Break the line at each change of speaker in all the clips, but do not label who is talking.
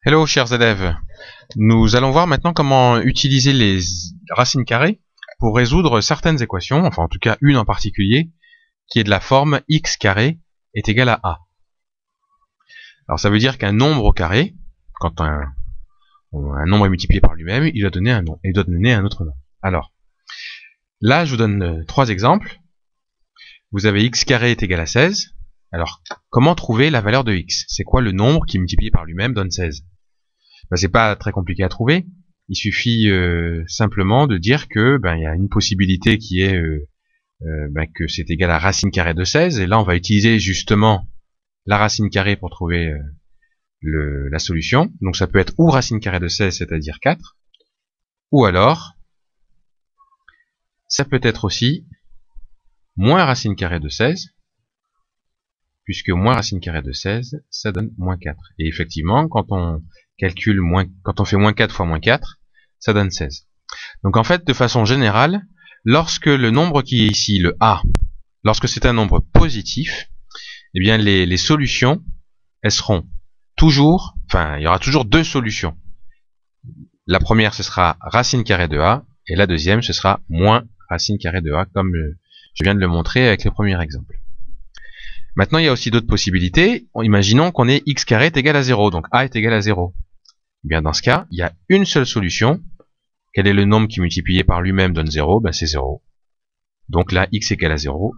Hello chers élèves, nous allons voir maintenant comment utiliser les racines carrées pour résoudre certaines équations, enfin en tout cas une en particulier, qui est de la forme x carré est égal à a. Alors ça veut dire qu'un nombre au carré, quand un nombre est multiplié par lui-même, il doit donner un nom, et il doit donner un autre nom. Alors, là je vous donne trois exemples. Vous avez x carré est égal à 16. Alors, comment trouver la valeur de x? C'est quoi le nombre qui multiplié par lui-même donne 16? Ben, c'est pas très compliqué à trouver. Il suffit simplement de dire que il y a une possibilité qui est que c'est égal à racine carrée de 16. Et là, on va utiliser justement la racine carrée pour trouver la solution. Donc ça peut être ou racine carrée de 16, c'est-à-dire 4, ou alors ça peut être aussi moins racine carrée de 16, puisque moins racine carrée de 16, ça donne moins 4. Et effectivement, quand on calcule quand on fait moins 4 fois moins 4, ça donne 16. Donc en fait, de façon générale, lorsque le nombre qui est ici, le a, lorsque c'est un nombre positif, eh bien les solutions, elles seront toujours, enfin, il y aura toujours deux solutions. La première, ce sera racine carrée de a, et la deuxième, ce sera moins racine carrée de a, comme je viens de le montrer avec le premier exemple. Maintenant, il y a aussi d'autres possibilités. Imaginons qu'on ait x carré est égal à 0, donc a est égal à 0. Eh bien, dans ce cas, il y a une seule solution. Quel est le nombre qui multiplié par lui-même donne 0? Ben, c'est 0. Donc là, x égale à 0,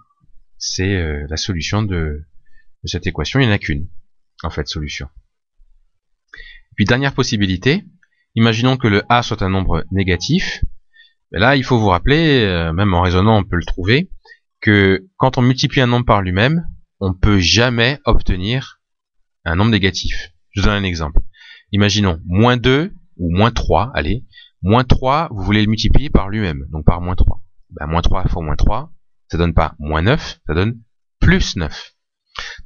c'est la solution de cette équation. Il n'y en a qu'une, en fait, solution. Puis, dernière possibilité, imaginons que le a soit un nombre négatif. Ben là, il faut vous rappeler, même en raisonnant, on peut le trouver, que quand on multiplie un nombre par lui-même, on ne peut jamais obtenir un nombre négatif. Je vous donne un exemple. Imaginons moins 2 ou moins 3, allez, moins 3, vous voulez le multiplier par lui-même, donc par moins 3. Ben, moins 3 fois moins 3, ça donne pas moins 9, ça donne plus 9.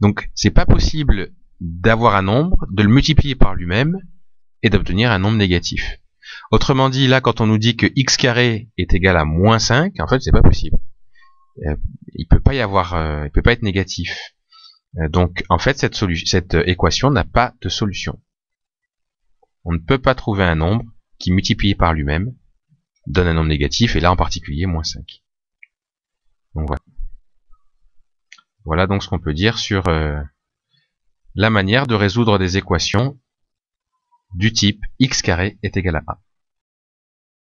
Donc c'est pas possible d'avoir un nombre, de le multiplier par lui-même et d'obtenir un nombre négatif. Autrement dit, là, quand on nous dit que x carré est égal à moins 5, en fait, c'est pas possible. Il peut pas y avoir, il peut pas être négatif. Donc, en fait, cette équation n'a pas de solution. On ne peut pas trouver un nombre qui, multiplié par lui-même, donne un nombre négatif, et là en particulier, moins 5. Donc voilà. Voilà donc ce qu'on peut dire sur la manière de résoudre des équations du type x carré est égal à a.